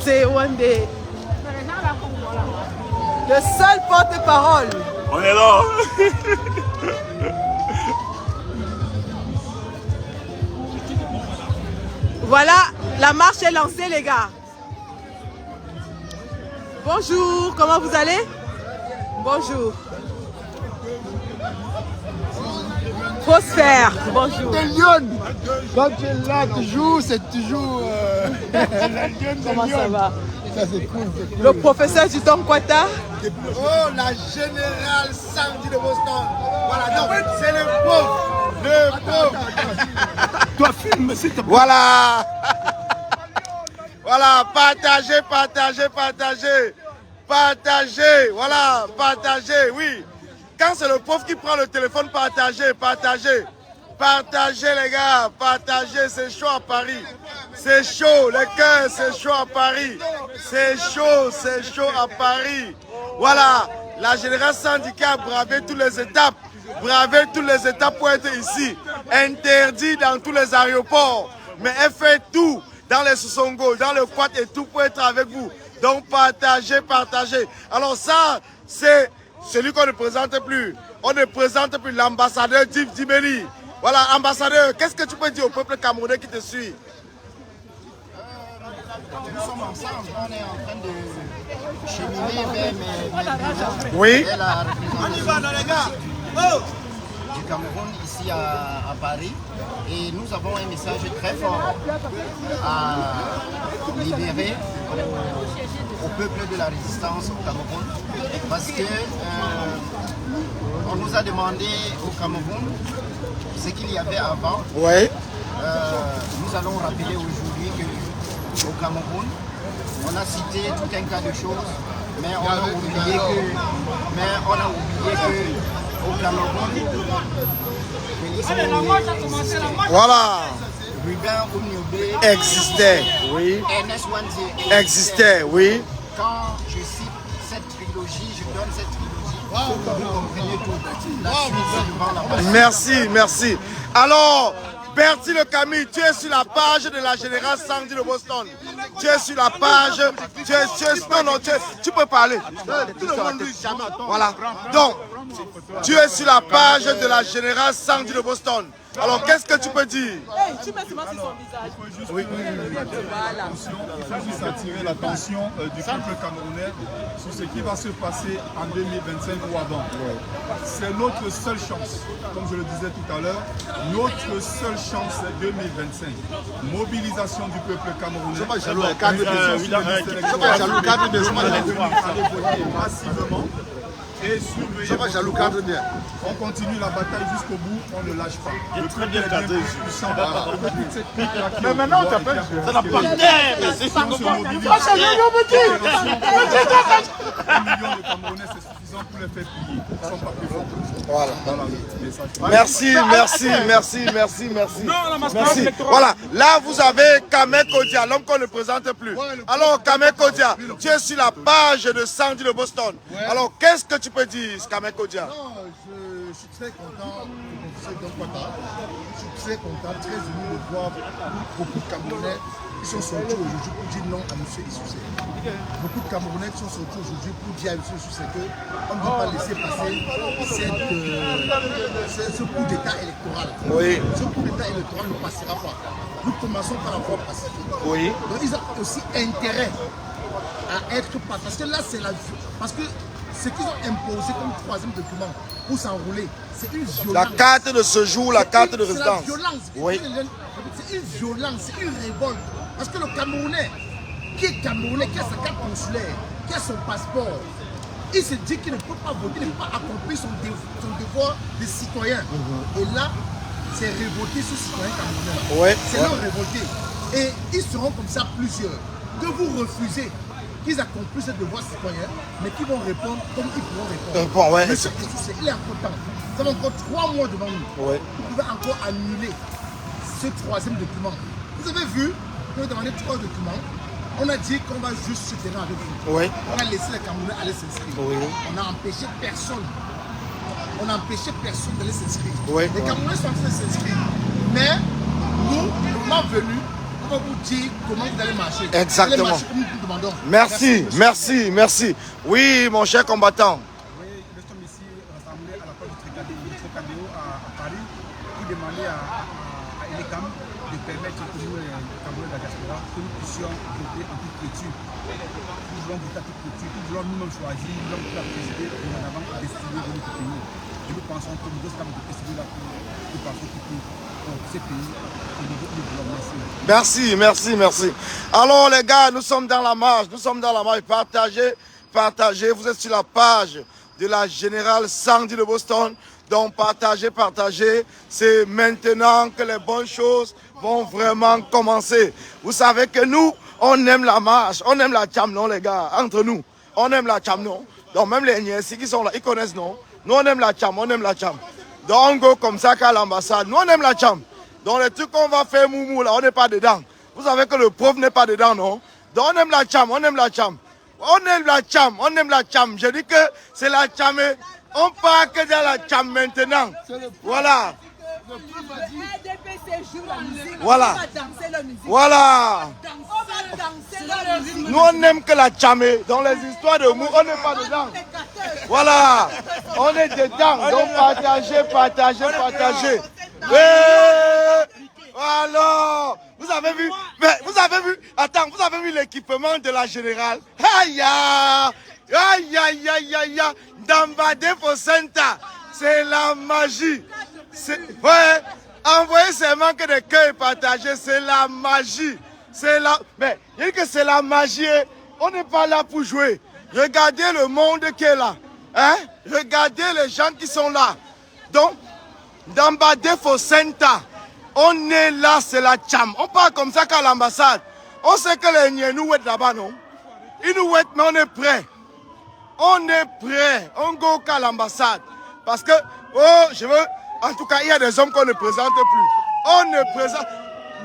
C'est one day. Le seul porte-parole. On est là. Voilà, la marche est lancée, les gars. Bonjour, comment vous allez? Bonjour. Faut se faire. Bonjour. Des lions. Quand tu es là, toujours, c'est toujours. Comment ça va? Ça, c'est cool. Le professeur du Dom Quata. Oh, la générale Sandy de Boston. Voilà, donc, c'est le pauvre. Le pauvre. Toi, filme, s'il te plaît. Voilà. Voilà, partagez, partagez, partagez. Partagez, voilà, partagez, oui. Quand c'est le pauvre qui prend le téléphone, partagez, partagez. Partagez les gars, partagez, c'est chaud à Paris. C'est chaud, les cœurs, c'est chaud à Paris. C'est chaud à Paris. Voilà, la générale syndicat a bravé toutes les étapes. Bravé toutes les étapes pour être ici. Interdit dans tous les aéroports. Mais elle fait tout dans les Sosongo, dans le Quat et tout pour être avec vous. Donc partagez, partagez. Alors ça, c'est celui qu'on ne présente plus. On ne présente plus l'ambassadeur Div Dimeli. Voilà, ambassadeur, qu'est-ce que tu peux dire au peuple camerounais qui te suit? Nous sommes ensemble, on est en train de cheminer vers oui. la représentation du Cameroun ici à Paris. Et nous avons un message très fort à libérer au peuple de la résistance au Cameroun. Parce que on nous a demandé au Cameroun ce qu'il y avait avant. Oui. Nous allons rappeler aujourd'hui qu'au Cameroun, on a cité tout un tas de choses, mais on a oublié que au Cameroun, voilà. Ruben Oumniobé existait, oui. Ernest Wanzé Existait, oui. Quand je cite cette trilogie, je donne cette trilogie pour que vous compreniez tout. La suite, c'est devant la page. Merci, merci. Alors, Bertie Le Camille, tu es sur la page de la générale Sandy de Boston. Tu es sur la page. Tu peux parler. Voilà. Donc, tu es sur la page de la générale Sandy de Boston. Alors, qu'est-ce que tu peux dire? Tu mets sur son visage. Oui. Il faut juste attirer l'attention du peuple camerounais sur ce qui va se passer en 2025 ou avant. C'est notre seule chance, comme je le disais tout à l'heure, notre seule chance c'est 2025. Mobilisation du peuple camerounais. Massivement. Et on continue la bataille jusqu'au bout, on ne lâche pas. Le très bien gardé. Mais maintenant on t'appelle. Ça n'a pas d'air. C'est ça. 1 million de Camerounais, c'est suffisant pour les faire plier. Ils ne sont pas plus forts. Voilà. Merci, merci, merci, merci, merci. Merci. Voilà, là vous avez Kamé Kodia, l'homme qu'on ne présente plus. Alors Kamé Kodia, tu es sur la page de Sandy de Boston. Alors qu'est-ce que tu peux dire, Kamé Kodia? Non, je suis très content de je suis très content, très ému de voir beaucoup de Camerounais qui sont sortis aujourd'hui pour dire non à M. Issouzé. Beaucoup de Camerounais qui sont sortis aujourd'hui pour dire à M. Issouzé qu'on ne peut pas laisser passer ce coup d'état électoral. Oui. Ce coup d'état électoral ne passera pas. Nous commençons par la voie pacifique. Oui. Donc ils ont aussi intérêt à être pas. Parce que là, c'est la vie. Parce que ce qu'ils ont imposé comme troisième document pour s'enrouler, c'est une violence. La carte de séjour, la carte de résidence. C'est la violence. Oui. C'est une violence, c'est une révolte. Parce que le Camerounais, qui est Camerounais, qui a sa carte consulaire, qui a son passeport, il se dit qu'il ne peut pas voter, il ne peut pas accomplir son devoir de citoyen. Et là, c'est révolter ce citoyen camerounais. Oui. C'est leur révolter. Et ils seront comme ça plusieurs. Que vous refusez qu'ils accomplissent ce devoir citoyen, mais qui vont répondre comme ils pourront répondre. Bon, ouais. Monsieur Issouzé, il est encore temps. Nous avons encore 3 mois devant nous. Ouais. Vous pouvez encore annuler ce troisième document. Vous avez vu, nous avons demandé 3 documents. On a dit qu'on va juste se tenir avec vous. Oui. On a laissé les Camerounais aller s'inscrire. Oui. On a empêché personne. On a empêché personne d'aller s'inscrire. Oui. Les Camerounais sont en train de s'inscrire. Mais nous, le moment venu, on encore vous dire comment vous allez marcher. Exactement. Vous allez marcher comme nous vous demandons. Merci. Oui, mon cher combattant. Oui, nous sommes ici rassemblés à la porte du Trocadéro à Paris qui demandait à Elecam de permettre que nous, les Camerounais de la diaspora, que nous puissions voter en toute quiétude. Nous voulons voter en toute quiétude, nous voulons nous-mêmes choisir, nous voulons la présider et en avant décider de notre pays. Et nous pensons que nous devons de décider là pour passer pour ce pays. Et nous voulons Merci. Alors les gars, nous sommes dans la marche. Partagez. Vous êtes sur la page de la générale Sandy de Boston. Donc partagez. C'est maintenant que les bonnes choses vont vraiment commencer. Vous savez que nous, on aime la marche, on aime la cham, non les gars, entre nous. On aime la cham, non. Donc même les Niensi qui sont là, ils connaissent, non. Nous, on aime la cham. Donc on go comme ça qu'à l'ambassade. Nous, on aime la cham. Donc les trucs qu'on va faire moumou là, on n'est pas dedans. Vous savez que le prof n'est pas dedans, non? Donc on aime la cham. Je dis que c'est la cham. On part que dans la cham maintenant. Voilà. Nous on n'aime que la chamée. Dans les histoires de mou, on n'est pas dedans. Voilà. On est dedans. Donc partagez. Alors, vous avez vu, vous avez vu l'équipement de la générale. Aïe. Dambade Fosenta, c'est la magie. Ouais, envoyer ces manques de cœur et partager, c'est la magie. Mais il dit que c'est la magie. On n'est pas là pour jouer. Regardez le monde qui est là. Hein? Regardez les gens qui sont là. Donc, Dambade Fosenta, on est là, c'est la cham. On parle comme ça qu'à l'ambassade. On sait que les Niens nous ouettent là-bas, non? Ils nous ouettent, mais on est prêts. On go qu'à l'ambassade. Parce que, en tout cas, il y a des hommes qu'on ne présente plus. On ne présente.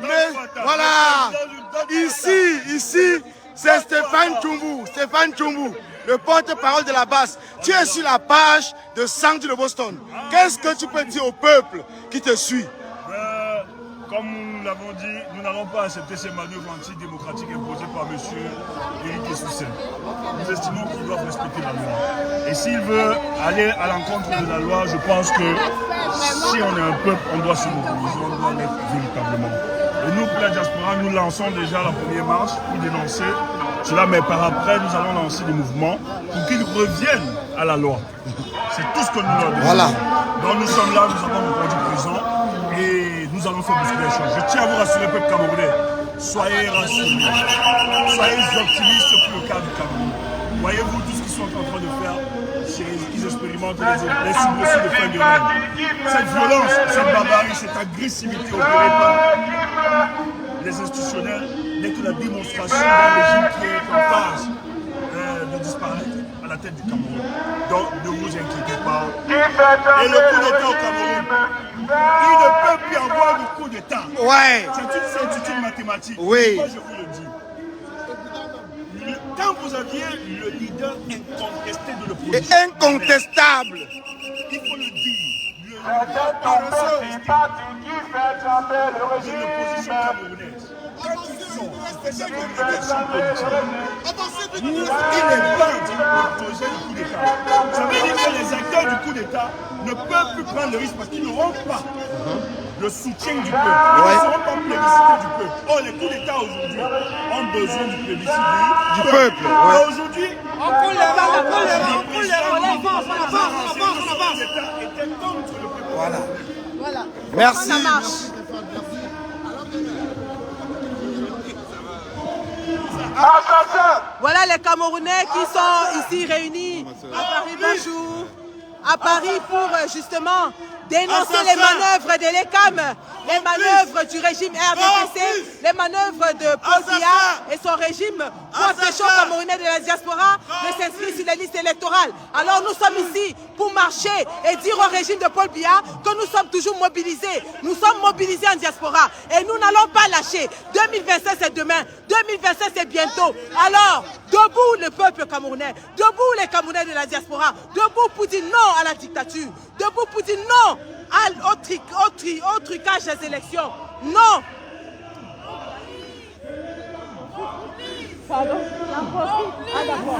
Mais voilà. Ici, c'est Stéphane Tchoumbou, le porte-parole de la base. Tu es sur la page de Sandy de Boston. Qu'est-ce que tu peux dire au peuple qui te suit? Comme nous l'avons dit, nous n'allons pas accepter ces manœuvres antidémocratiques imposées par M. Éric Essoussen. Nous estimons qu'il doit respecter la loi. Et s'il veut aller à l'encontre de la loi, je pense que si on est un peuple, on doit se mobiliser, on doit l'être véritablement. Et nous, pour la diaspora, nous lançons déjà la première marche pour dénoncer cela, mais par après, nous allons lancer des mouvements pour qu'ils reviennent à la loi. C'est tout ce que nous leur disons. Voilà. Donc nous sommes là, nous avons répondu présent. Et nous allons faire bousculer les choses. Je tiens à vous rassurer, peuple camerounais. Soyez rassurés. Soyez optimistes pour le cas du Cameroun. Voyez-vous tout ce qu'ils sont en train de faire. Ils expérimentent les soubresauts de fin de règne. Cette violence, cette barbarie, cette agressivité opérée par les institutionnels n'est que la démonstration d'un régime qui est en phase de disparaître à la tête du Cameroun. Donc ne vous inquiétez pas. Et le coup d'État au Cameroun, il ne peut plus avoir de coup d'État. Ouais. C'est une certitude mathématique. Oui. Moi, je vous le dis. Quand vous aviez le leader incontesté de l'opposition. Incontestable. Il faut le dire. Le leader incontesté de l'opposition camerounaise. Quand ils sont spécialement de l'élection politique, il est pas d'opposer le coup d'État. Ça veut dire que les acteurs du coup d'État ne peuvent plus prendre le risque parce qu'ils n'auront pas le soutien du peuple. Ils ne seront pas plébiscités du peuple. Or, les coups d'État aujourd'hui ont besoin du plébiscite du peuple. Et aujourd'hui, on coule les Voilà. Merci. Voilà les Camerounais qui sont ici réunis à Paris. Bonjour. À Paris pour justement dénoncer les manœuvres de l'ECAM, les manœuvres du régime RDPC, les manœuvres de Paul Biya et son régime pour empêcher aux Camerounais de la diaspora de s'inscrire sur les listes électorales. Alors nous sommes ici pour marcher et dire au régime de Paul Biya que nous sommes toujours mobilisés. Nous sommes mobilisés en diaspora et nous n'allons pas lâcher. 2027 c'est demain, 2027 c'est bientôt. Alors, debout le peuple camerounais, debout les Camerounais de la diaspora, debout pour dire non à la dictature, debout pour dire non au trucage des élections. Non. Pardon? Ah, d'accord.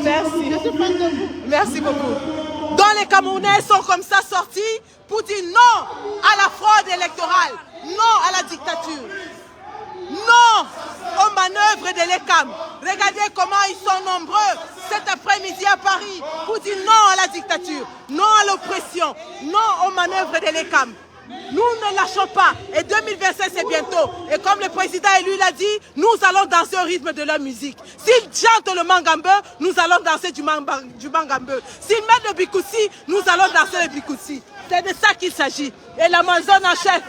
Merci. Merci beaucoup. Donc les Camerounais sont comme ça sortis pour dire non à la fraude électorale, non à la dictature, non aux manœuvres de l'ECAM. Regardez comment ils sont nombreux cet après-midi à Paris pour dire non à la dictature, non à l'oppression, non aux manœuvres de l'ECAM. Nous ne lâchons pas et 2025 c'est bientôt. Et comme le président élu l'a dit, nous allons danser au rythme de leur musique. S'ils chantent le mangambeu, nous allons danser du mangambeu. S'ils mettent le bikoussi, nous allons danser le bikoussi. C'est de ça qu'il s'agit. Et l'Amazone en chef.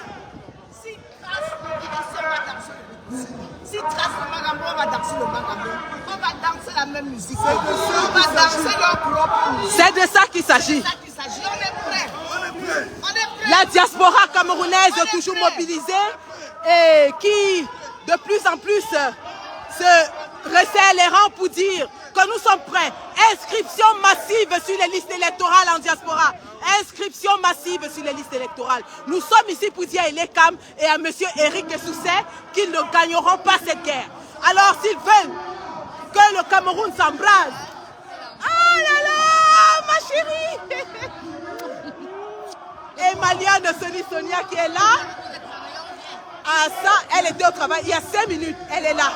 Si trace le mangambeu, on va danser le mangambeu. On va danser la même musique. On va danser leur propre musique. C'est de ça qu'il s'agit. On est prêts. La diaspora camerounaise est toujours mobilisée et qui de plus en plus se resserre les rangs pour dire que nous sommes prêts. Inscription massive sur les listes électorales en diaspora. Inscription massive sur les listes électorales. Nous sommes ici pour dire à l'ECAM et à M. Éric Sousset qu'ils ne gagneront pas cette guerre. Alors s'ils veulent que le Cameroun s'embrase, oh là là, ma chérie et Maliane Sonia qui est là, ah ça, elle était au travail il y a 5 minutes, elle est là.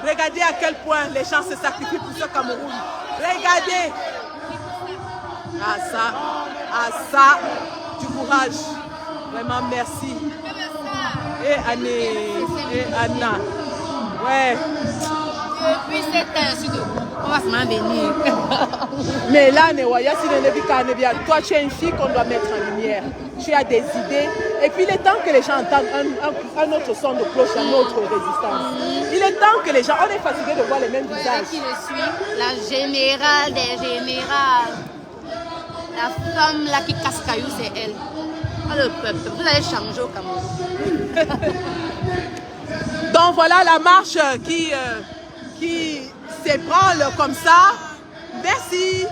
Regardez à quel point les gens se sacrifient pour ce Cameroun. Regardez. Ah ça, du courage. Vraiment merci. Et Anne, et Anna. Ouais. Depuis cette heure, on va se venir. Mais là, toi, tu es une fille qu'on doit mettre en lumière. Tu as des idées. Et puis, il est temps que les gens entendent un autre son de cloche, une autre résistance. Il est temps que les gens... On est fatigué de voir les mêmes visages. Qui je suis, la générale des générales. La femme là qui casse caillou, c'est elle. Pas le peuple. Vous allez changer au Cameroun. Donc, voilà la marche qui s'ébranle comme ça. Merci.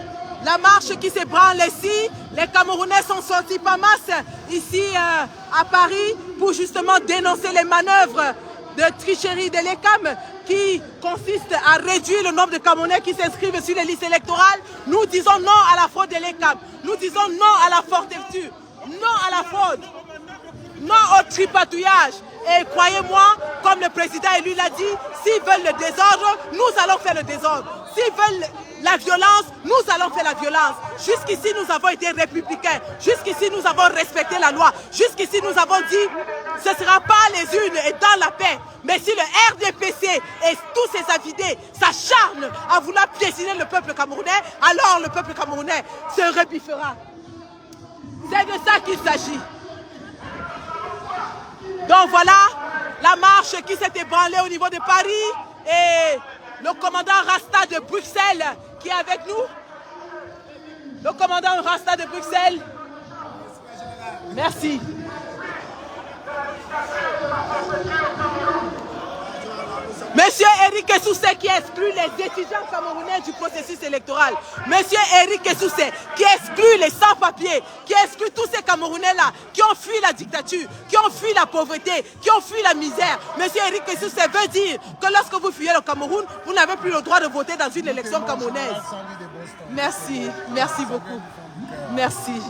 La marche qui s'ébranle ici. Les Camerounais sont sortis par masse ici à Paris pour justement dénoncer les manœuvres de tricherie de l'ECAM qui consiste à réduire le nombre de Camerounais qui s'inscrivent sur les listes électorales. Nous disons non à la fraude de l'ECAM. Nous disons non à la forfaiture. Non à la fraude. Non au tripatouillage. Et croyez-moi, comme le président élu l'a dit, s'ils veulent le désordre, nous allons faire le désordre. S'ils veulent la violence, nous allons faire la violence. Jusqu'ici, nous avons été républicains. Jusqu'ici, nous avons respecté la loi. Jusqu'ici, nous avons dit, ce ne sera pas les unes et dans la paix. Mais si le RDPC et tous ses avidés s'acharnent à vouloir piétiner le peuple camerounais, alors le peuple camerounais se rebiffera. C'est de ça qu'il s'agit. Donc voilà la marche qui s'est ébranlée au niveau de Paris et le commandant Rasta de Bruxelles qui est avec nous. Le commandant Rasta de Bruxelles. Merci. Monsieur Éric Sousset qui exclut les étudiants camerounais du processus électoral. Monsieur Éric Sousset qui exclut les sans-papiers, qui exclut tous ces Camerounais-là qui ont fui la dictature, qui ont fui la pauvreté, qui ont fui la misère. Monsieur Éric Sousset veut dire que lorsque vous fuyez le Cameroun, vous n'avez plus le droit de voter dans une élection camerounaise. Merci, merci beaucoup. Merci.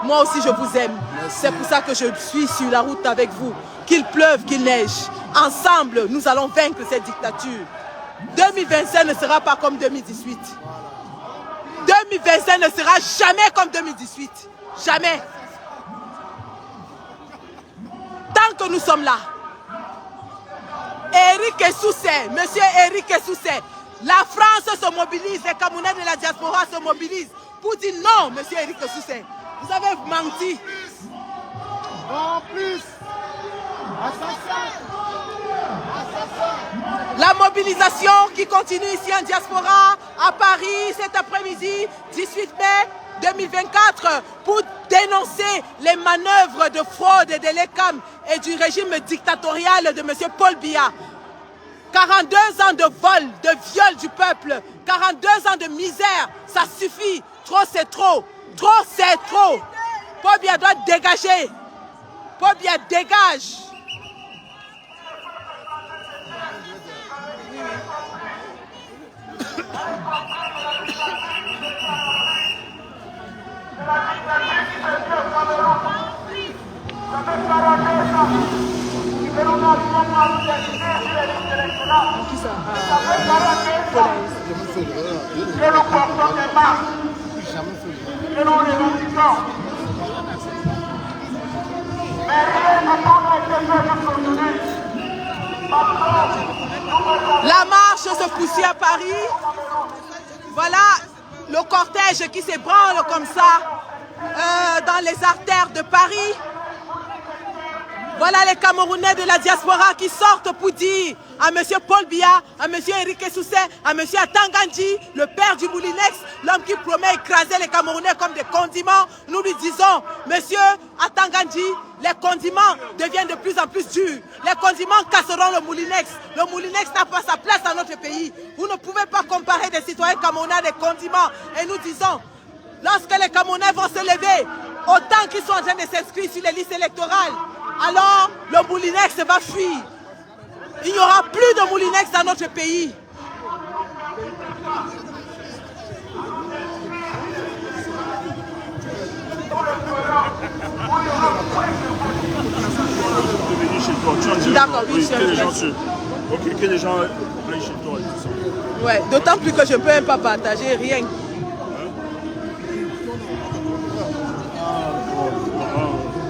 Moi aussi je vous aime. C'est pour ça que je suis sur la route avec vous. Qu'il pleuve, qu'il neige. Ensemble, nous allons vaincre cette dictature. 2025 ne sera pas comme 2018. 2025 ne sera jamais comme 2018. Jamais. Tant que nous sommes là. Éric Sousset, monsieur Éric Sousset, la France se mobilise, les Camerounais de la diaspora se mobilisent pour dire non, monsieur Éric Sousset. Vous avez menti. En plus, la mobilisation qui continue ici en diaspora, à Paris, cet après-midi, 18 mai 2024, pour dénoncer les manœuvres de fraude de l'ECAM et du régime dictatorial de M. Paul Biya. 42 ans de vol, de viol du peuple, 42 ans de misère, ça suffit. Trop c'est trop, trop c'est trop. Paul Biya doit dégager. Paul Biya dégage. La marche se poursuit à Paris. Voilà le cortège qui s'ébranle comme ça dans les artères de Paris. Voilà les Camerounais de la diaspora qui sortent pour dire à M. Paul Biya, à M. Eric Soussé, à M. Atangandji, le père du Moulinex, l'homme qui promet écraser les Camerounais comme des condiments. Nous lui disons, M. Atangandji, les condiments deviennent de plus en plus durs. Les condiments casseront le Moulinex. Le Moulinex n'a pas sa place dans notre pays. Vous ne pouvez pas comparer des citoyens camerounais à des condiments. Et nous disons, lorsque les Camerounais vont se lever, autant qu'ils sont en train de s'inscrire sur les listes électorales, alors le Moulinex va fuir. Il n'y aura plus de Moulinex dans notre pays. D'accord, oui, que les gens que les gens aillent chez toi et tout ça. Ouais, d'autant plus que je ne peux même pas partager rien.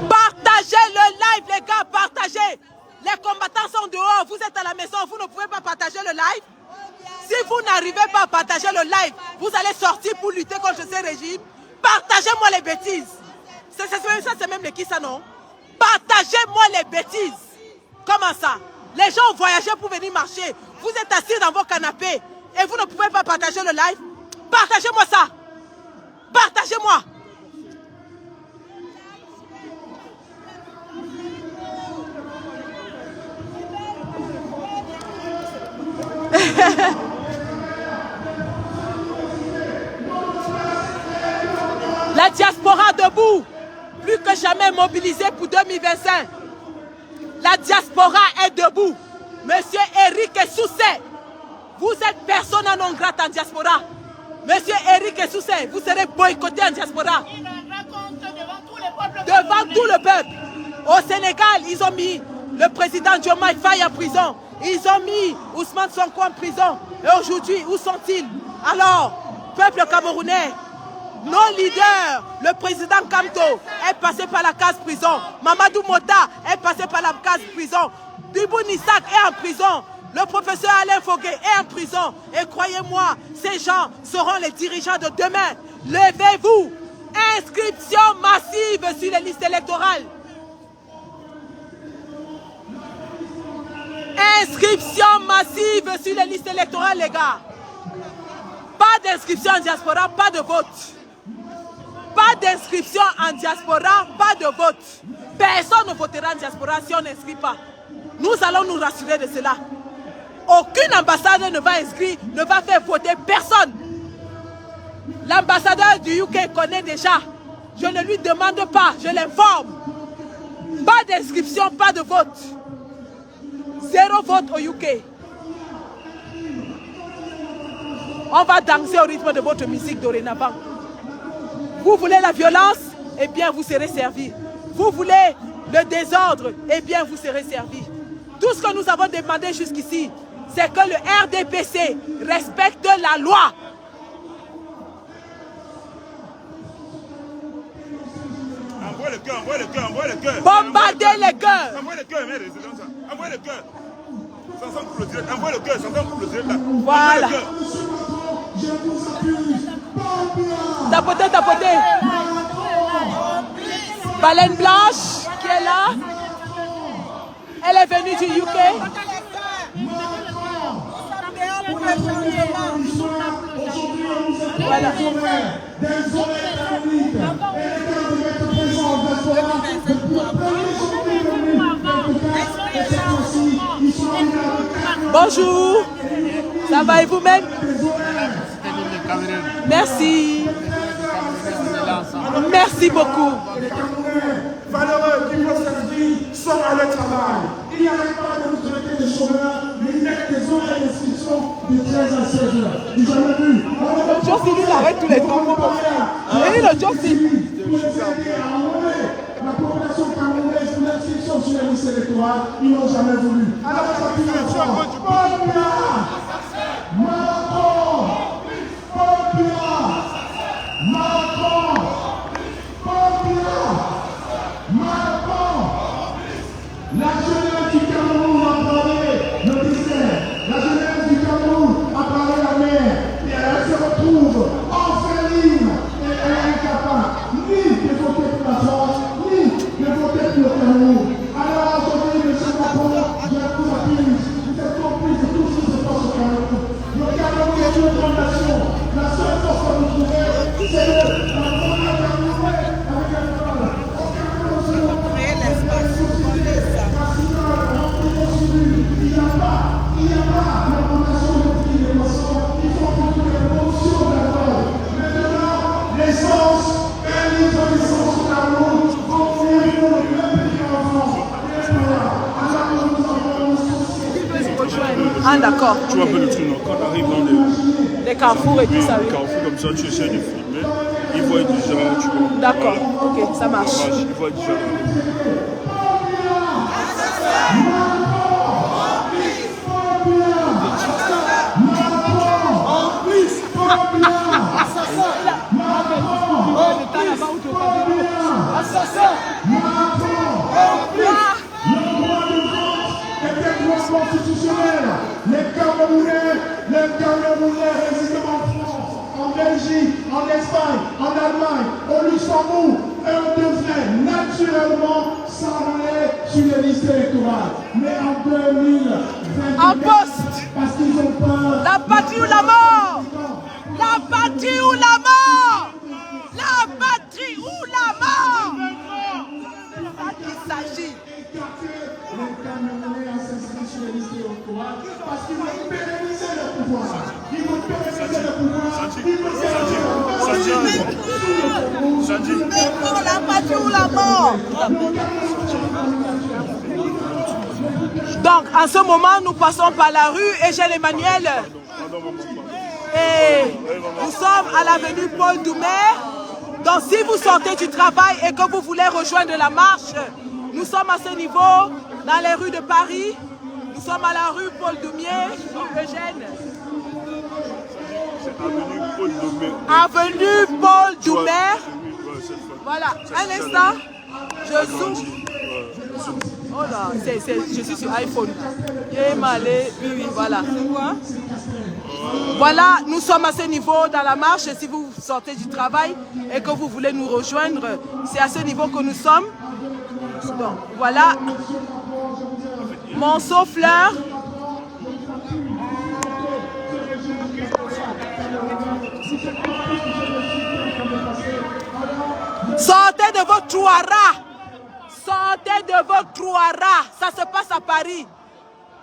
Partagez le live, les gars, partagez. Les combattants sont dehors, vous êtes à la maison, vous ne pouvez pas partager le live. Si vous n'arrivez pas à partager le live, vous allez sortir pour lutter contre ce régime. Partagez-moi les bêtises. Ça c'est même le qui ça, non? Partagez-moi les bêtises. Comment ça? Les gens ont voyagé pour venir marcher. Vous êtes assis dans vos canapés et vous ne pouvez pas partager le live. Partagez-moi ça. Partagez-moi. La diaspora debout, plus que jamais mobilisée pour 2025. La diaspora est debout. Monsieur Eric Soussé, vous êtes persona non grata en diaspora. Monsieur Eric Soussé, vous serez boycotté en diaspora. Devant tout le peuple. Au Sénégal, ils ont mis le président Diomaye Faye en prison. Ils ont mis Ousmane Sonko en prison. Et aujourd'hui, où sont-ils? Alors, peuple camerounais, nos leaders, le président Kamto est passé par la case prison. Mamadou Mota est passé par la case prison. Dibou Nissak est en prison. Le professeur Alain Fogué est en prison. Et croyez-moi, ces gens seront les dirigeants de demain. Levez-vous. Inscription massive sur les listes électorales. Inscription massive sur les listes électorales, les gars. Pas d'inscription en diaspora, pas de vote. Pas d'inscription en diaspora, pas de vote. Personne ne votera en diaspora si on n'inscrit pas. Nous allons nous rassurer de cela. Aucune ambassade ne va inscrire, ne va faire voter personne. L'ambassadeur du UK connaît déjà. Je ne lui demande pas, je l'informe. Pas d'inscription, pas de vote. 0 vote au UK. On va danser au rythme de votre musique dorénavant. Vous voulez la violence? Eh bien, vous serez servis. Vous voulez le désordre? Eh bien, vous serez servis. Tout ce que nous avons demandé jusqu'ici, c'est que le RDPC respecte la loi. Envoie le cœur, envoie le cœur, envoie le cœur. Bombardez les cœurs. Envoie le cœur, mais résidents ça. Envoie le cœur. Sans pour le direct. Envoie le cœur, sans pour le direct là. Voilà. Tapotez, tapotez. Baleine Blanche qui est là. Elle est venue du UK. Voilà. Bonjour. Ça va et vous-même? Merci. Merci beaucoup. Valeureux qui vont s'inscrire sont à leur travail. Il n'y a pas de vous traiter de chômeurs, mais il y a des horaires d'inscription de 13 à 16 heures. Vous avez vu? Le Jossi, il arrête tous les temps. Et le Jossi. La population camerounaise inscriptions sur les listes électorales, ils n'ont jamais voulu. Alors, ça fait la jeunesse du Cameroun a parlé le désert, la jeunesse du Cameroun a parlé la mer, et elle se retrouve orpheline et elle est incapable ni de voter pour la France, ni de voter pour le Cameroun. Alors aujourd'hui, M. Macron, j'ai un coup à pile, vous êtes complice de tout ce qui se passe au Cameroun. Le Cameroun est une grande nation, la seule force que vous trouvez, c'est la première Camerounais avec un parole. Au Cameroun, c'est le créer l'espace. Il n'y a pas la fondation de prix des poissons, il faut plutôt les promotions d'alcool. Maintenant, l'essence, un litre d'essence au Cameroun, on fait pour le même pays en France. Ah d'accord. Tu vois un peu le truc, quand on arrive dans les carrefours et tout ça. Les carrefours comme ça, tu essaies de filmer, ils voient déjà, tu vois. D'accord, ok, ça marche. Ils voient déjà. Les Camerounais résident en France, en Belgique, en Espagne, en Allemagne, au Luxembourg, on devrait naturellement s'enrôler sur les listes électorales. Mais en 2020, en poste, parce qu'ils ont peur. La patrie ou la mort! La patrie ou la mort! La patrie ou la mort! C'est ça qu'il s'agit. Les Camerounais à s'inscrire sur les listes électorales parce qu'ils veulent pérenniser le pouvoir. Ils veulent pérenniser le pouvoir. Sandy. La patrie ou la mort? Donc, en ce moment, nous passons par la rue Eugène Emmanuel. Et nous sommes à l'avenue Paul Doumer. Donc, si vous sortez du travail et que vous voulez rejoindre la marche, nous sommes à ce niveau, dans les rues de Paris. Nous sommes à la rue Paul Doumer, rue Eugène. Avenue Paul Doumer. Voilà, un instant, je zoome. Oh là, je suis sur iPhone. Oui, voilà. C'est quoi? Voilà, nous sommes à ce niveau dans la marche. Si vous sortez du travail et que vous voulez nous rejoindre, c'est à ce niveau que nous sommes. Donc, voilà. Monceau Fleur. Sortez de votre trouara. Sortez de votre trouara. Ça se passe à Paris.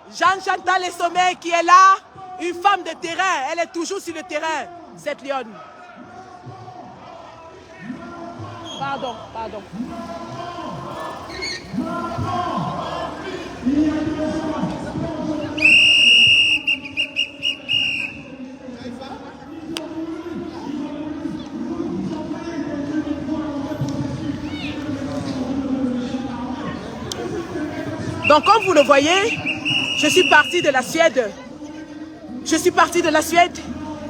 Jean-Chantal Le Sommet qui est là. Une femme de terrain. Elle est toujours sur le terrain, cette lionne. Pardon. Donc, comme vous le voyez, je suis partie de la Suède.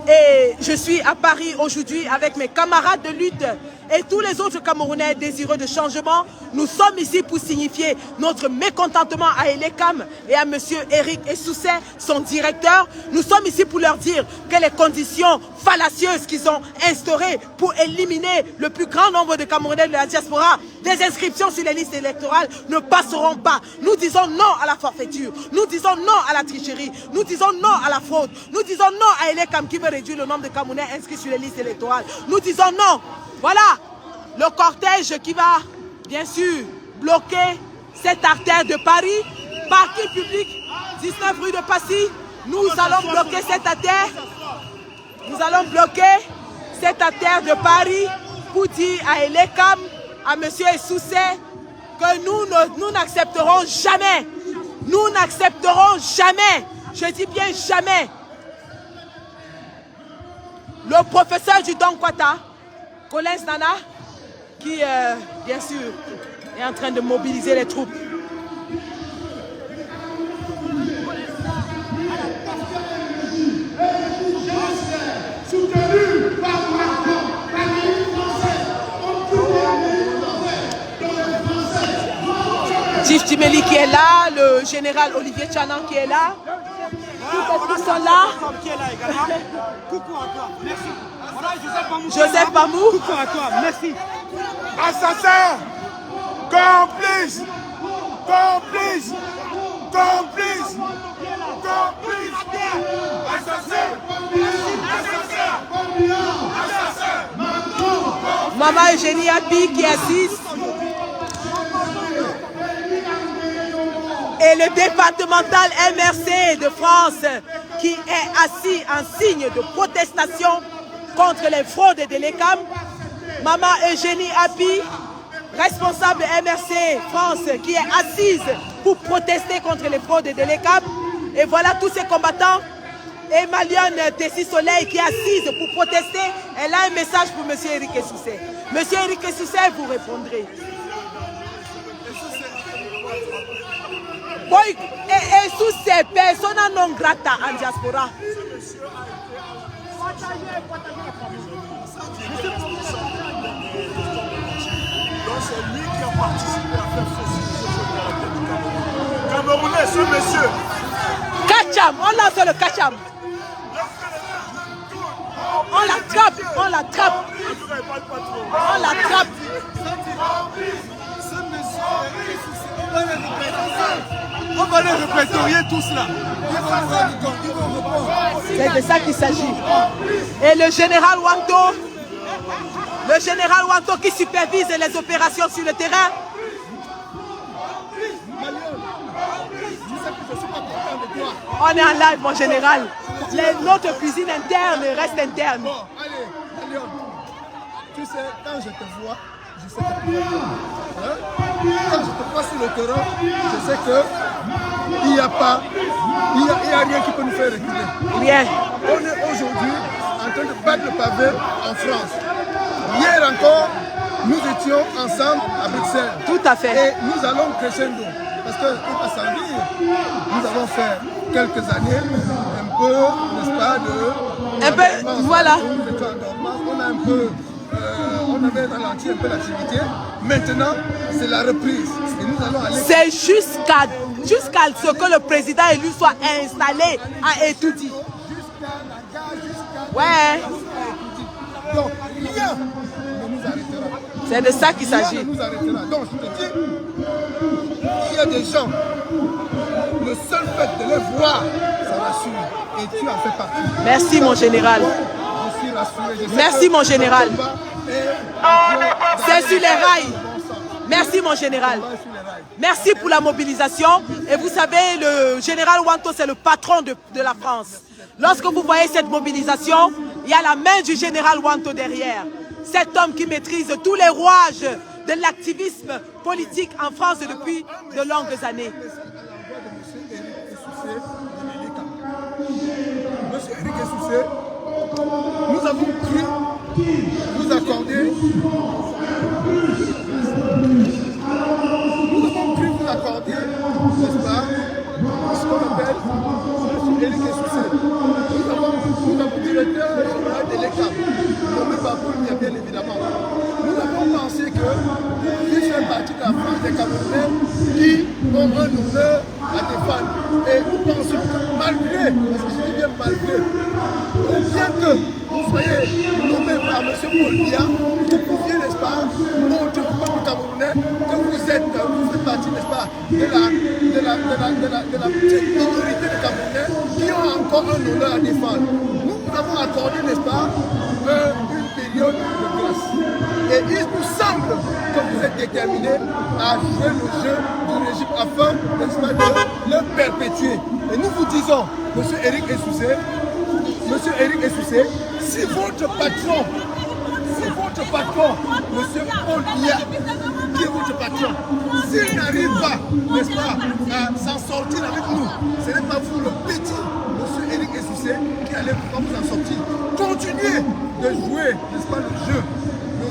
Et je suis à Paris aujourd'hui avec mes camarades de lutte et tous les autres Camerounais désireux de changement. Nous sommes ici pour signifier notre mécontentement à Elekam et à M. Eric Essousset, son directeur. Nous sommes ici pour leur dire que les conditions fallacieuses qu'ils ont instaurées pour éliminer le plus grand nombre de Camerounais de la diaspora des inscriptions sur les listes électorales ne passeront pas. Nous disons non à la forfaiture, nous disons non à la tricherie, nous disons non à la fraude, nous disons non à Elekam qui veut réduire le nombre de Camerounais inscrits sur les listes électorales. Nous disons non. Voilà le cortège qui va, bien sûr, bloquer cette artère de Paris, parking public, 19 rue de Passy. Nous allons bloquer cette artère. Nous allons bloquer cette artère de Paris pour dire à Elekam, à M. Essousset, que nous n'accepterons jamais. Nous n'accepterons jamais. Je dis bien jamais. Le professeur du Don Kwata, Collins Nana, qui, bien sûr, est en train de mobiliser les troupes. Chief Timeli qui est là, le général Olivier Tchanan qui est là. Tous sont là. Qui est là également. Coucou à toi, merci. Voilà, Joseph Bamou. Coucou à toi, merci. Assassin! Complice! Complice! Complice! Complice! Assassin! Maman Eugénie Happy qui est assise. Et le départemental MRC de France qui est assis en signe de protestation contre les fraudes de l'ECAM. Maman Eugénie Happy, responsable MRC France qui est assise pour protester contre les fraudes de l'ECAM. Et voilà tous ces combattants. Et Malione Tessie Soleil qui est assise pour protester. Elle a un message pour M. Eric Essoussé. M. Eric Essoussé, vous répondrez. Et Essoussé, persona non grata en diaspora. Donc c'est lui qui a participé à faire ceci. Camerounais, ce monsieur. Kacham, on lance le Kacham. On l'attrape, on l'attrape. On l'attrape. On va les répertorier tous là. C'est de ça qu'il s'agit. Et le général Wanto qui supervise les opérations sur le terrain. On est en live, mon général. Notre cuisine interne reste interne. Bon, allez, Léon. Tu sais, quand je te vois, je sais que tu vas bien. Hein? Quand je te vois sur le terrain, je sais que il n'y a rien qui peut nous faire reculer. Rien. On est aujourd'hui en train de battre le pavé en France. Hier encore, nous étions ensemble à Bruxelles. Tout à fait. Et nous allons crescendo. Parce que nous avons fait quelques années, un peu, n'est-ce pas, voilà. On a un peu, on avait ralenti un peu l'activité. Maintenant, c'est la reprise. Et nous allons aller. C'est jusqu'à ce que le président élu soit installé à Etoudi. Ouais. Donc, rien ne nous arrêtera. C'est de ça qu'il s'agit. Donc, je te dis, il y a des gens, le seul fait de les voir, ça rassure. Et tu en fais partie. Merci, mon général. Je suis rassuré. Merci, mon général. C'est sur les rails. Merci, mon général. Merci pour la mobilisation. Et vous savez, le général Wanto, c'est le patron de la France. Lorsque vous voyez cette mobilisation, il y a la main du général Wanto derrière. Cet homme qui maîtrise tous les rouages de l'activisme politique en France depuis de longues années. Monsieur Eric Essoussé, nous avons cru vous accorder n'est-ce pas, ce qu'on appelle Monsieur Eric Essoussé. Nous avons directeur général de l'ECAM, nommé par Paul, bien évidemment. Nous avons pensé que il fait partie de la France des Camerounais qui ont un honneur à défendre. Et nous pensons que malgré, parce que je dis bien malgré, bien que vous soyez nommé par M. Paul Biya, vous pouviez, n'est-ce pas, montrer au peuple camerounais que vous faites partie, n'est-ce pas, de la petite minorité de Camerounais qui ont encore un honneur à défendre. Nous avons accordé, n'est-ce pas, une période de grâce. Et il nous semble que vous êtes déterminés à jouer le jeu du régime afin, n'est-ce pas, de le perpétuer. Et nous vous disons, M. Eric Essoussé, si votre patron, M. Paul Biya, qui est votre patron, s'il n'arrive pas, n'est-ce pas, à s'en sortir avec nous, ce n'est pas vous le petit M. Eric Essoussé qui allez pouvoir vous en sortir. Continuez de jouer, n'est-ce pas, le jeu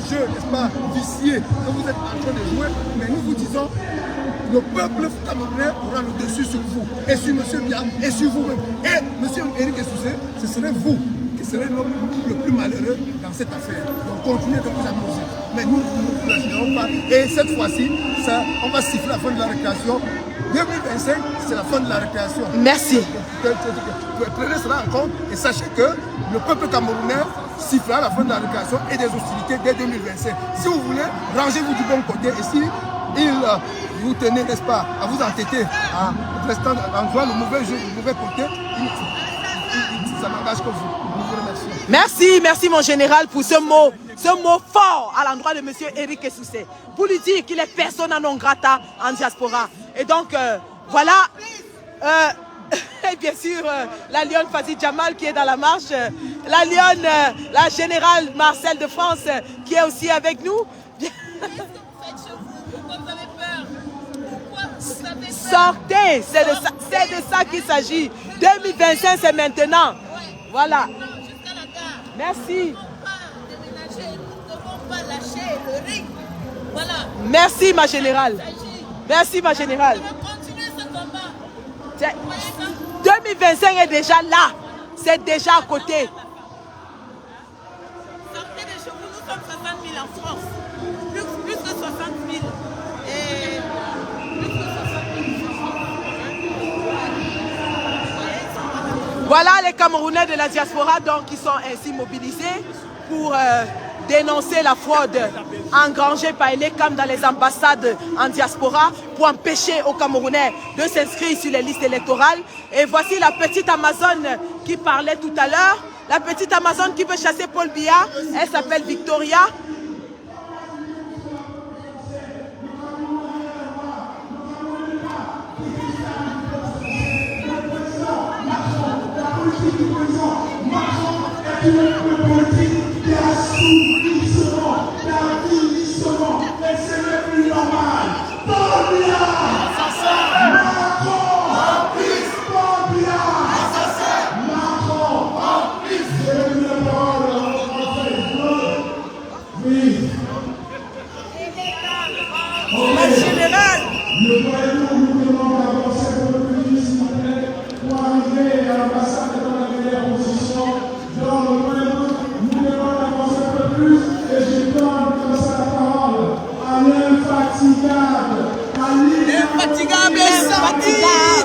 jeu, n'est-ce pas, vicié que vous êtes en train de jouer, mais nous vous disons, le peuple camerounais aura le dessus sur vous, et sur M. Biya, et sur vous-même. Et M. Éric Essoussé, ce serait vous qui serez l'homme le plus malheureux dans cette affaire. Donc continuez de vous amuser. Mais nous ne lâcherons pas. Et cette fois-ci, on va siffler la fin de la récréation. 2025, c'est la fin de la récréation. Merci. Prenez cela en compte et sachez que le peuple camerounais sifflera la fin de la récréation et des hostilités dès 2025. Si vous voulez, rangez-vous du bon côté. Et si vous tenez, n'est-ce pas, à vous entêter, à restant en jouant le mauvais jeu, le mauvais côté, ça n'engage que vous. Nous vous remercions. Merci mon général pour ce mot fort à l'endroit de M. Éric Essoussé, pour lui dire qu'il est persona non grata en diaspora. Et donc, voilà, et bien sûr, la lionne Fazit Jamal qui est dans la marche, la lionne, la générale Marcel de France qui est aussi avec nous. Sortez, c'est de ça qu'il s'agit. 2025, c'est maintenant. Voilà. Merci. Merci ma générale. Merci ma générale. 2025 est déjà là. C'est déjà à côté. Sortez de chez vous, nous sommes 60 000 en France. Plus que 60 000. Et plus que 60 000. Voilà les Camerounais de la diaspora donc, qui sont ainsi mobilisés pour dénoncer la fraude engrangée par l'ECAM dans les ambassades en diaspora pour empêcher aux Camerounais de s'inscrire sur les listes électorales. Et voici la petite Amazone qui parlait tout à l'heure. La petite Amazone qui veut chasser Paul Biya, elle s'appelle Victoria.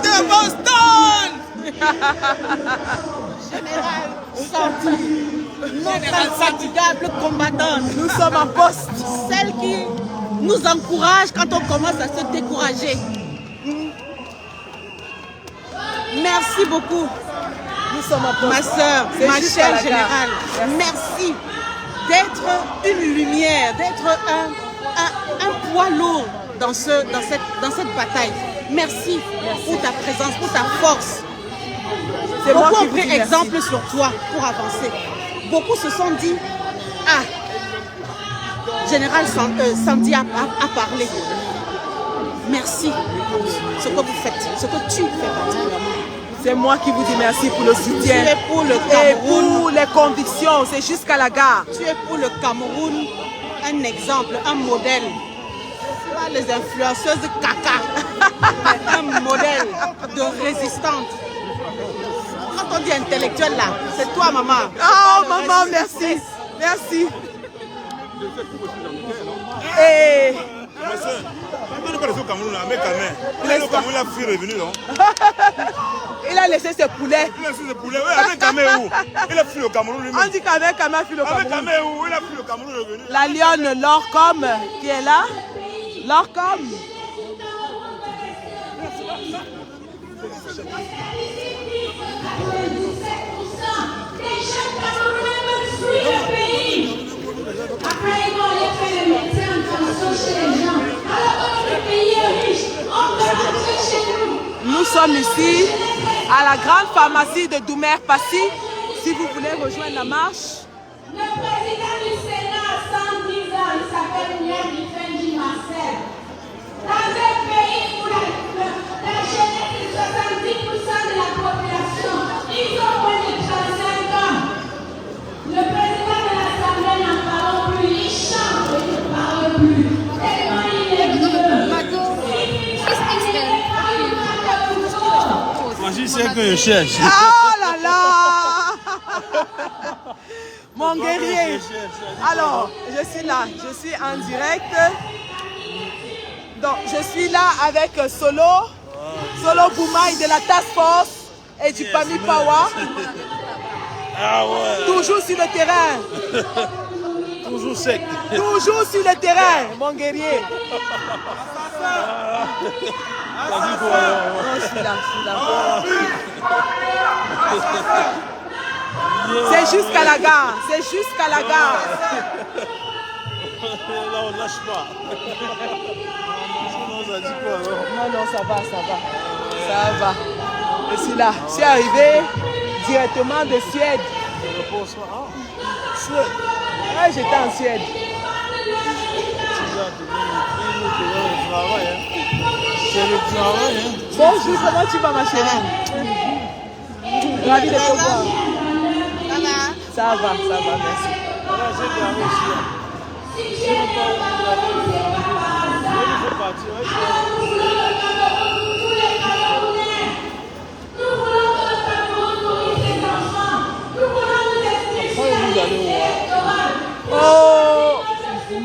De Boston. Général Santi, notre infatigable combattante. Nous sommes en poste. Celle qui nous encourage quand on commence à se décourager. Merci beaucoup. Nous sommes en poste. Ma soeur, ma chère générale. Merci d'être une lumière, d'être un poids lourd dans cette bataille. Merci pour ta présence, pour ta force. Beaucoup ont pris exemple sur toi pour avancer. Beaucoup se sont dit, ah, Général Sandy a parlé. Merci pour ce que vous faites, ce que tu fais particulièrement. C'est moi qui vous dis merci pour le soutien. Tu es pour le Cameroun. Et pour les convictions, c'est jusqu'à la gare. Tu es pour le Cameroun un exemple, un modèle. Pas les influenceuses caca. Un modèle de résistante. Quand on dit intellectuel là, c'est toi maman. Oh maman, merci. Merci. Et... Il a laissé ses poulets. Il a laissé ses poulets. Oui, avec Kamé où? Il a fui au Cameroun lui-même. On dit qu'avec Kamé a fui au Cameroun. Avec Kamé où? Il a fui au Cameroun revenu. La lionne Lorcom qui est là. Lorcom. Après, ils vont aller faire le médecin en formation chez les gens. Alors, notre pays est riche. On peut rentrer chez nous. Nous sommes ici à la grande pharmacie de Doumer Passy. Si vous voulez rejoindre la marche. Le président du Sénat à 110 ans, il s'appelle Niamey Fendi Marcel. Dans un pays où la jeunesse est 70% de la population, ils ont moins de 35 ans. Le président de l'Assemblée n'en parle plus, il chante. Tu sais que je cherche. Oh là là. Mon guerrier. Alors, je suis là. Je suis en direct. Donc, je suis là avec Solo Boumaï de la Task Force et du Pami Pawa. Ah ouais. Toujours sur le terrain. Toujours sec. Toujours sur le terrain, mon guerrier. Non, je suis là, C'est jusqu'à la gare, c'est jusqu'à la gare. Là, on lâche pas. Non, ça va. Je suis là. Je suis arrivé directement de Suède. Suède. Ouais, j'étais en Suède. C'est le travail. Bonjour, comment tu vas ma chérie? Ravi de te voir. Ça va, merci. Oh,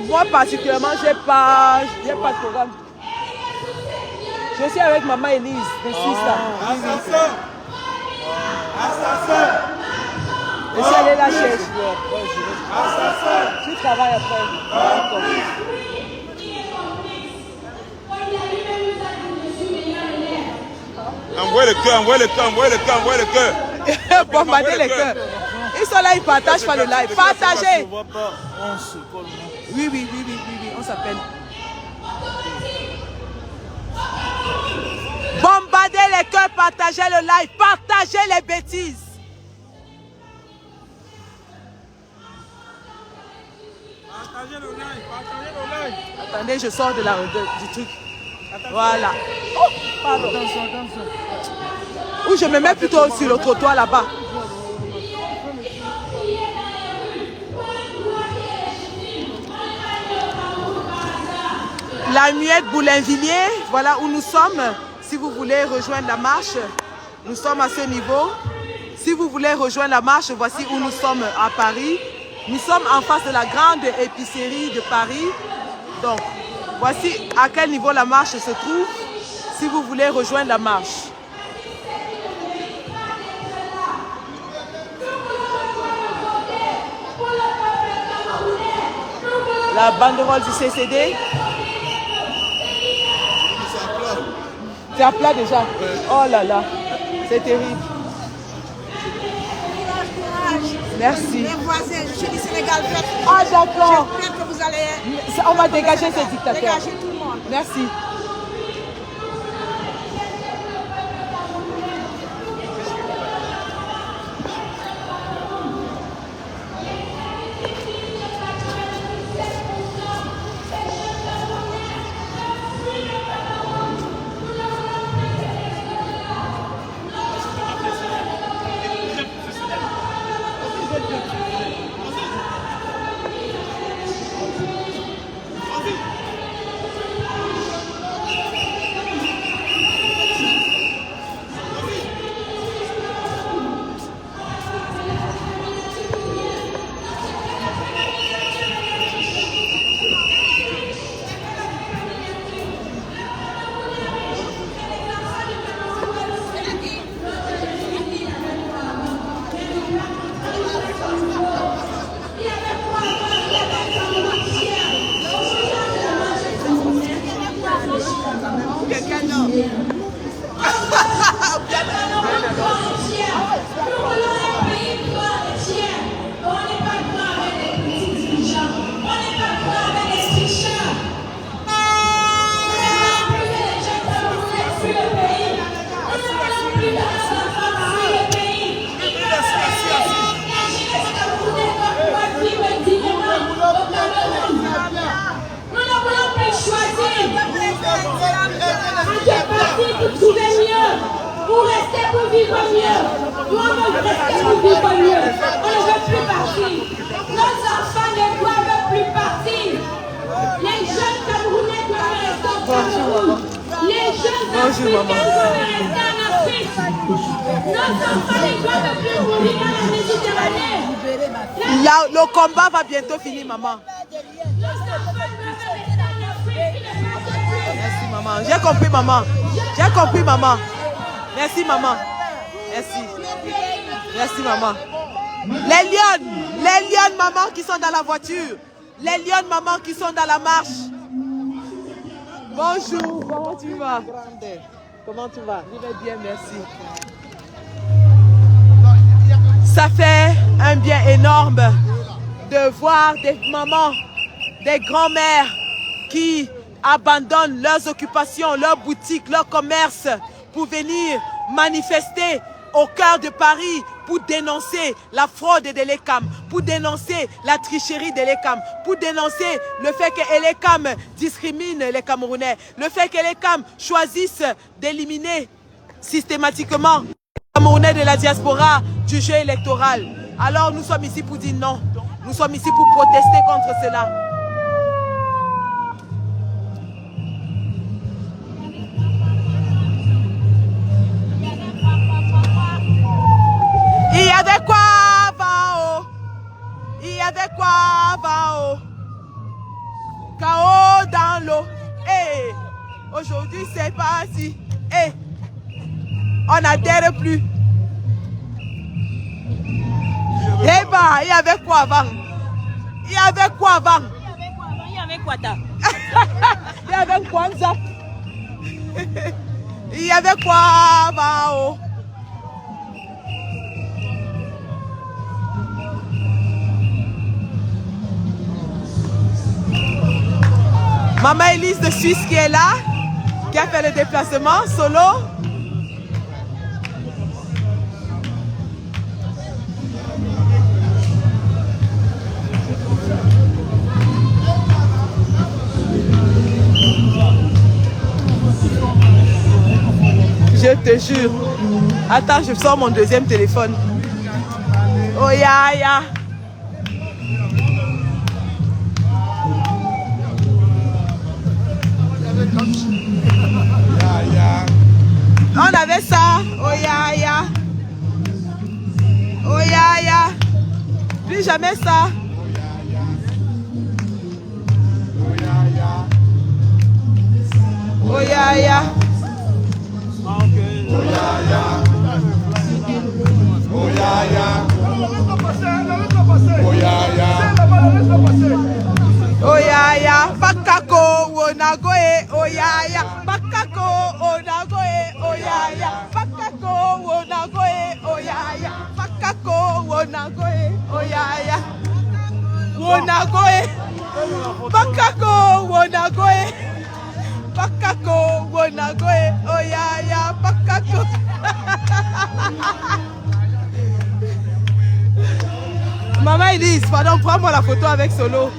moi particulièrement, j'ai pas de programme. Je suis avec maman Elise de Suisse là. Je suis allée la chercher. Tu travailles après. Envoie le cœur. Bombarder les cœurs. Ils sont là, ils partagent pas le live. Partagez. Oui, on s'appelle. Bombardez les cœurs, partagez le live, partagez les bêtises. Partagez le live. Attendez, je sors du truc. Voilà. Oh, pardon. Ou je me mets plutôt sur le trottoir là-bas. La Muette Boulainvilliers, voilà où nous sommes. Si vous voulez rejoindre la marche, nous sommes à ce niveau. Si vous voulez rejoindre la marche, voici où nous sommes à Paris. Nous sommes en face de la grande épicerie de Paris. Donc, voici à quel niveau la marche se trouve. Si vous voulez rejoindre la marche. La banderole du CCD. C'est à plat déjà. Oh là là, c'est terrible. Merci. Mes voisins, je suis du Sénégal. Ah d'accord. J'espère que vous allez... On va dégager ces dictateurs. Dégager tout le monde. Merci. Les jeunes Bonjour maman. en Afrique. Le combat va bientôt finir, maman. Merci, maman. J'ai compris, maman. J'ai compris, maman. Merci, maman. Merci. Merci, maman. Les lionnes, maman, qui sont dans la voiture. Les lionnes, maman, qui sont dans la marche. Bonjour, comment tu vas? Comment tu vas? Je vais bien, merci. Ça fait un bien énorme de voir des mamans, des grands-mères qui abandonnent leurs occupations, leurs boutiques, leurs commerces pour venir manifester au cœur de Paris pour dénoncer la fraude de l'ECAM, pour dénoncer la tricherie de l'ECAM, pour dénoncer le fait que l'ECAM discrimine les Camerounais, le fait que l'ECAM choisisse d'éliminer systématiquement les Camerounais de la diaspora du jeu électoral. Alors nous sommes ici pour dire non, nous sommes ici pour protester contre cela. Il y avait quoi avant, oh? Il y avait quoi avant, oh? Chaos dans l'eau. Hey, aujourd'hui c'est parti. Hey, on n'adhère plus. Eh bah, il y avait quoi avant? Il y avait quoi avant? Il y avait quoi ça? Il y avait quoi ça? Il y avait quoi avant, oh? Maman Elise de Suisse qui est là, qui a fait le déplacement solo. Je te jure. Attends, je sors mon deuxième téléphone. Oh ya ya. On avait ça. Oh ya ya. Oh ya ya. Plus jamais ça. Oh ya ya. Oh ya ya. Oh ya ya. Oh ya ya. Oh ya ya. Bakako wonagoe. Oh ya ya. Bakako wonagoe. Oh ya ya. Bakako wonagoe. Oh ya ya. Bakako wonagoe. Oh ya ya. Wonagoe. Bakako wonagoe. Bakako wonagoe. Oh ya ya. Bakako. Maman Elise, pardon, prends-moi la photo avec Solo.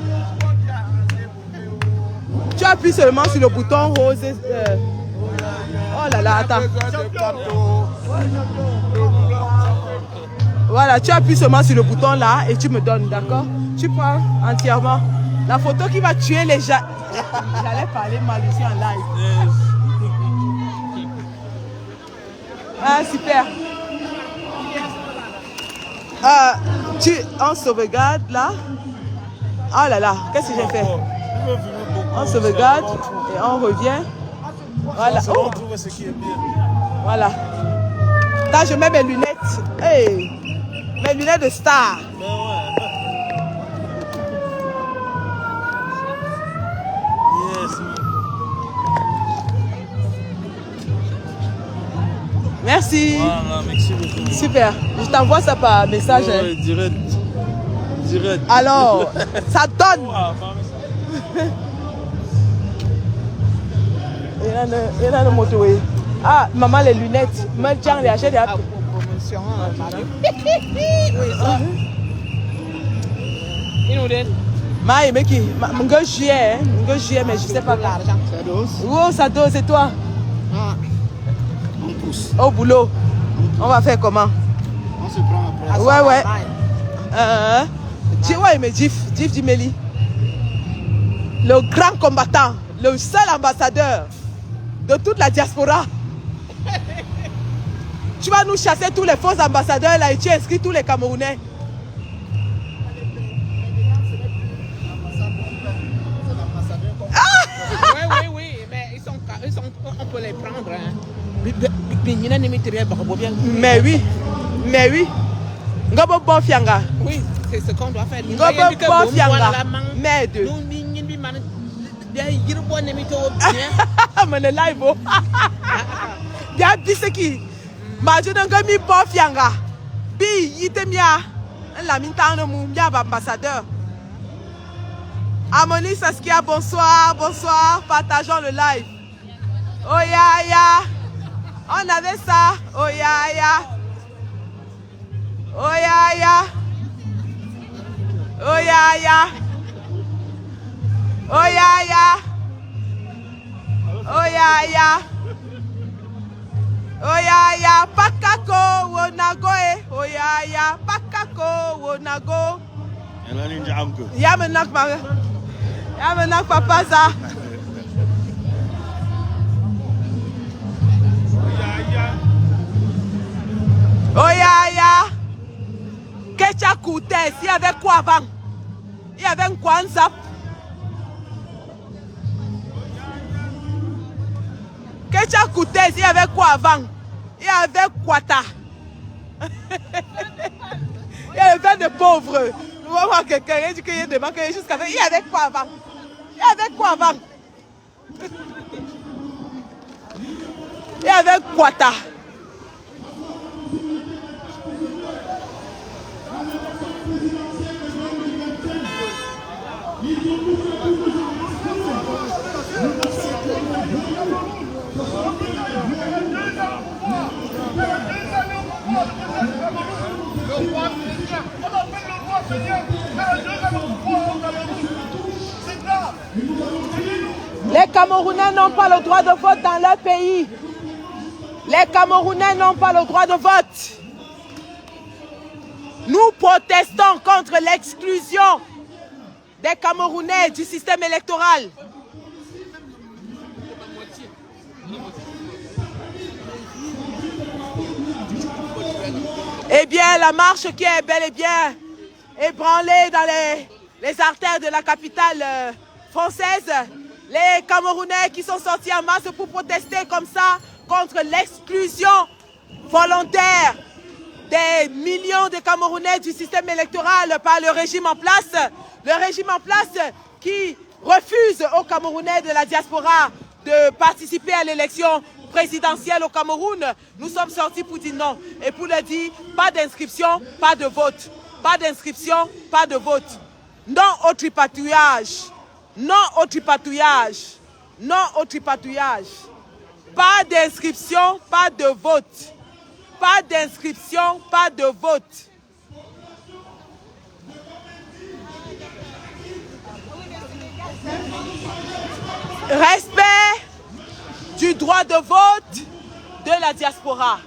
Tu appuies seulement sur le bouton rose. Oh là là, attends. Voilà, tu appuies seulement sur le bouton là et tu me donnes, d'accord? Tu prends entièrement. La photo qui va tuer les gens. J'allais parler mal ici en live. Ah, super. On sauvegarde là. Oh là là, qu'est-ce que j'ai fait? On sauvegarde et on revient. Voilà. Oh. Voilà. Là, je mets mes lunettes. Hey. Mes lunettes de star. Merci. Voilà, merci beaucoup. Super. Je t'envoie ça par message. Ouais, direct. Direct. Alors, ça donne. Il y a le motoé. Ah, maman, les lunettes. Moi, tiens, les achètes. Ah, promotion. Maï, mais qui? Je juillet, mais je sais pas quand. Ça dose. Oh, ça dose, c'est toi. On pousse. Au boulot. On va faire comment? On se prend après. Ouais, ouais. Ouais, mais Jif Dimeli. Le grand combattant, le seul ambassadeur de toute la diaspora. Tu vas nous chasser tous les faux ambassadeurs là et tu inscris tous les Camerounais. Oui, mais on peut les prendre. Hein. Mais oui. Ngobo bon fianga. Oui, c'est ce qu'on doit faire. Ngobo bon fianga. Merde. Mene live. Dia biseki. Majo ngomi bon fianga. Bi yitemia. La mintano mu mia ambassadeur. Amoni Saskia, bonsoir, bonsoir. Partageons le live. Oh ya ya. On avait ça. Oh ya ya. Oh ya ya. Oh ya ya. Oh ya ya. Oh ya ya. Oh ya ya. Pakako wonago e. Oh ya ya. Pakako wonago. Ya menak mare. Ya menak papa za. Oh ya ya. Kecha Koutes, il y avait quoi avant? Il y avait quoi en zap? Kecha Koutes, il y avait quoi avant? Il y avait Quata. Il y avait des pauvres. On va voir quelqu'un dit qu'il y a des banques jusqu'à faire. Il y avait quoi avant? Il y avait quoi avant? Il y avait Quata. Les Camerounais n'ont pas le droit de vote dans leur pays. Les Camerounais n'ont pas le droit de vote. Nous protestons contre l'exclusion des Camerounais du système électoral. Eh bien, la marche qui est bel et bien ébranlée dans les artères de la capitale française, les Camerounais qui sont sortis en masse pour protester comme ça contre l'exclusion volontaire des millions de Camerounais du système électoral par le régime en place. Le régime en place qui refuse aux Camerounais de la diaspora de participer à l'élection présidentielle au Cameroun. Nous sommes sortis pour dire non. Et pour le dire, pas d'inscription, pas de vote. Pas d'inscription, pas de vote. Non au tripatouillage. Non au tripatouillage. Non au tripatouillage. Pas d'inscription, pas de vote. Pas d'inscription, pas de vote. Respect du droit de vote de la diaspora.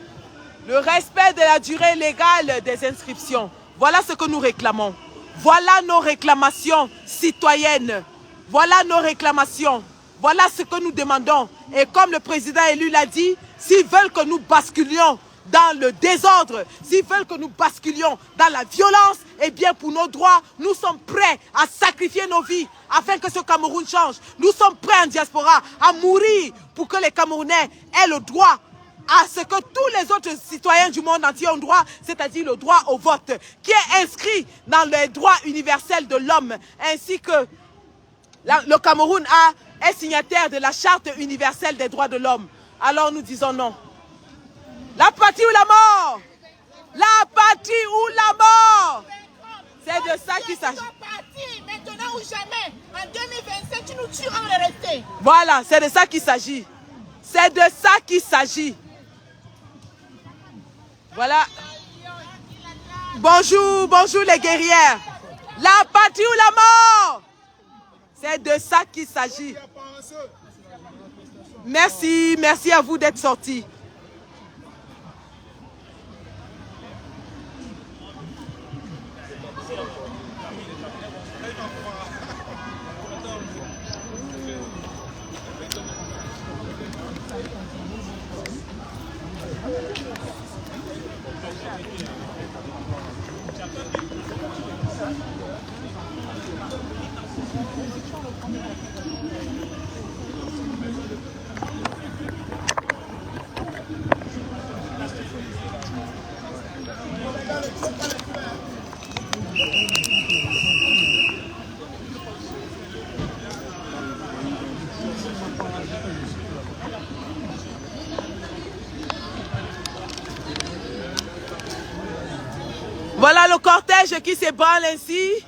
Le respect de la durée légale des inscriptions. Voilà ce que nous réclamons. Voilà nos réclamations citoyennes. Voilà nos réclamations. Voilà ce que nous demandons. Et comme le président élu l'a dit, s'ils veulent que nous basculions dans le désordre, s'ils veulent que nous basculions dans la violence, eh bien pour nos droits, nous sommes prêts à sacrifier nos vies afin que ce Cameroun change. Nous sommes prêts en diaspora à mourir pour que les Camerounais aient le droit à ce que tous les autres citoyens du monde entier ont droit, c'est-à-dire le droit au vote, qui est inscrit dans les droits universels de l'homme, ainsi que le Cameroun est signataire de la Charte universelle des droits de l'homme. Alors nous disons non. La patrie ou la mort? La patrie ou la mort? C'est de ça qu'il s'agit. Maintenant ou jamais, en 2025, tu nous tues en le rester. Voilà, c'est de ça qu'il s'agit. C'est de ça qu'il s'agit. Voilà. Bonjour, bonjour les guerrières. La patrie ou la mort? C'est de ça qu'il s'agit. Merci, merci à vous d'être sortis. Voilà le cortège qui s'ébranle ainsi.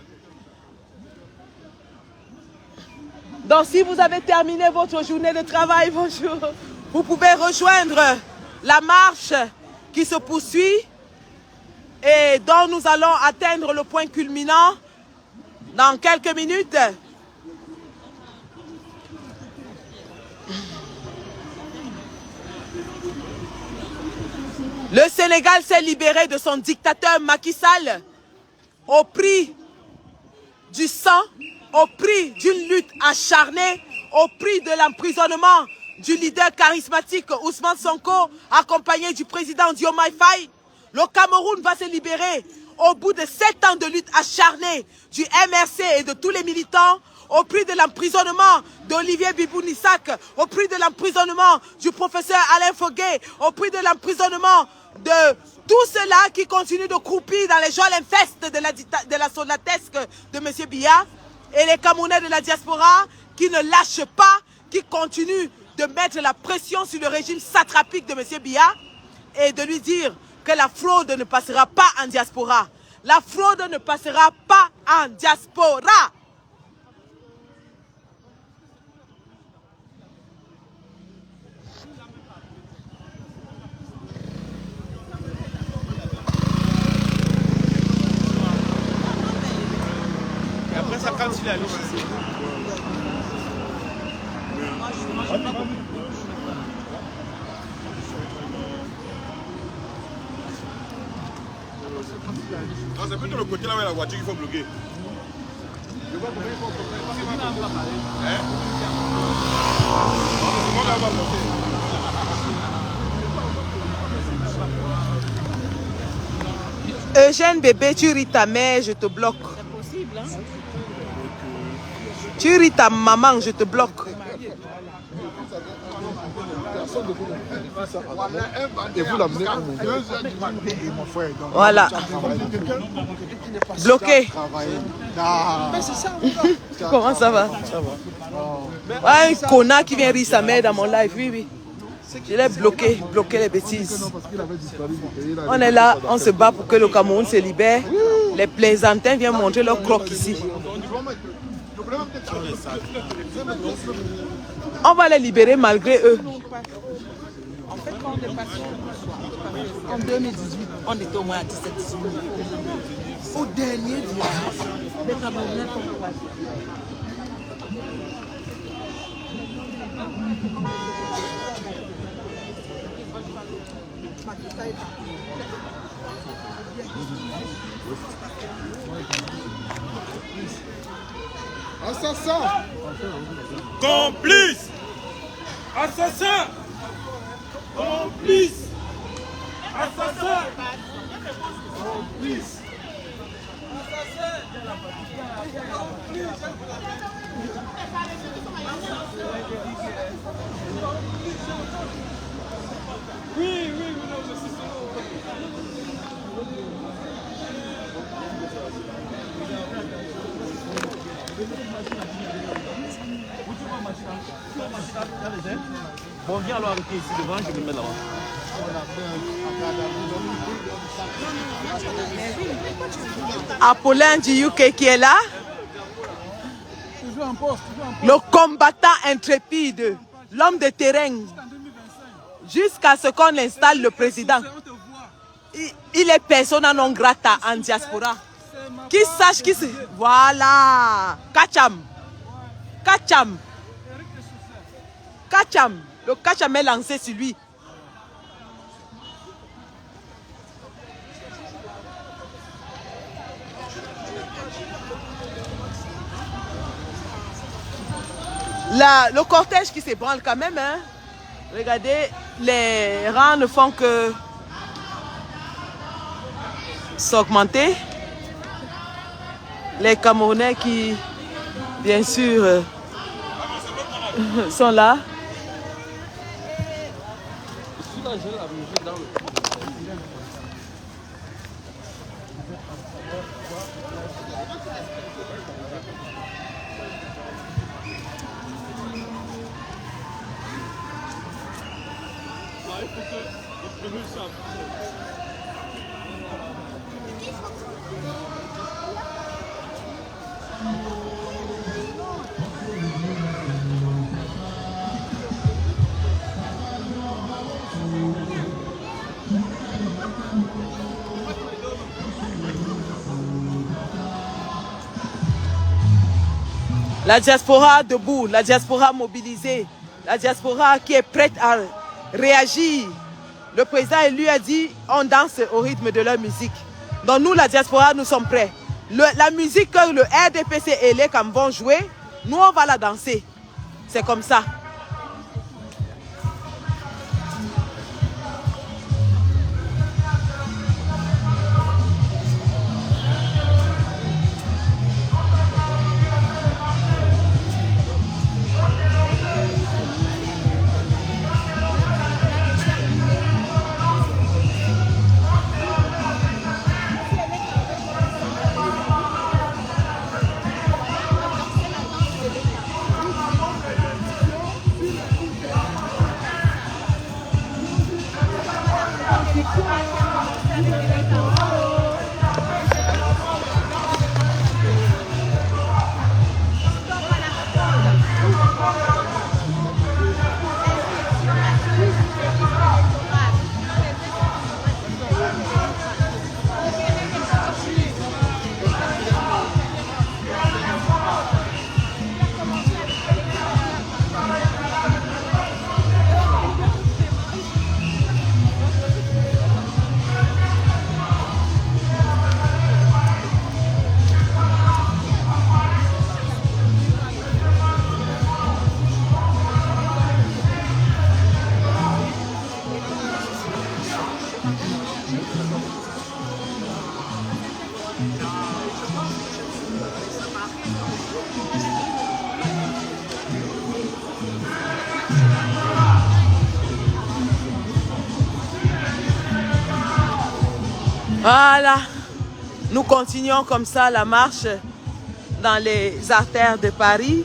Donc si vous avez terminé votre journée de travail, bonjour, vous pouvez rejoindre la marche qui se poursuit et dont nous allons atteindre le point culminant dans quelques minutes. Le Sénégal s'est libéré de son dictateur Macky Sall au prix du sang, au prix d'une lutte acharnée, au prix de l'emprisonnement du leader charismatique Ousmane Sonko, accompagné du président Diomaye Faye. Le Cameroun va se libérer au bout de 7 ans de lutte acharnée du MRC et de tous les militants, au prix de l'emprisonnement d'Olivier Bibou-Nissak, au prix de l'emprisonnement du professeur Alain Foguet, au prix de l'emprisonnement de tout cela qui continue de croupir dans les geôles infestes de la soldatesque de M. Biya, et les Camerounais de la diaspora qui ne lâchent pas, qui continuent de mettre la pression sur le régime satrapique de M. Biya et de lui dire que la fraude ne passera pas en diaspora. La fraude ne passera pas en diaspora. Et après ça calme s'il est allé chez lui. Non, c'est plutôt le côté là où il y a la voiture qu'il faut bloquer. Eugène bébé, tu ris ta mère, je te bloque. C'est possible, hein? Tu ris ta maman, je te bloque. Et vous l'amenez à mon 2h du matin et mon frère. Voilà. Bloqué. Comment ça va? Ça va. Un connard qui vient rire sa mère dans mon live, oui, oui. Je l'ai bloqué, les bêtises. On est là, on se bat pour que le Cameroun se libère. Les plaisantins viennent montrer leur croc ici. On va les libérer malgré eux. En fait, quand on est passé en 2018, on était au moins à 17-18 000. Au dernier virage, les Camerounais sont passés. Assassin! Complice! Assassin! Complice! Assassin! Complice! Oui, oui, non, je sais ça. Bon, viens alors arrêter ici devant, je vais me mettre là-bas. Apollin du UK qui est là. Le combattant intrépide, l'homme de terrain. Jusqu'à ce qu'on installe le président. Il est persona non grata en diaspora. Qui sache qui c'est. Voilà. Kacham. Kacham. Kacham. Le Kacham est lancé sur lui. Là, le cortège qui s'ébranle quand même. Hein. Regardez, les rangs ne font que s'augmenter. Les Camerounais qui, bien sûr, sont là. La diaspora debout, la diaspora mobilisée, la diaspora qui est prête à réagir. Le président lui a dit, on danse au rythme de leur musique. Donc nous, la diaspora, nous sommes prêts. La musique que le RDPC et les CAM vont jouer, nous, on va la danser. C'est comme ça. Voilà, nous continuons comme ça la marche dans les artères de Paris.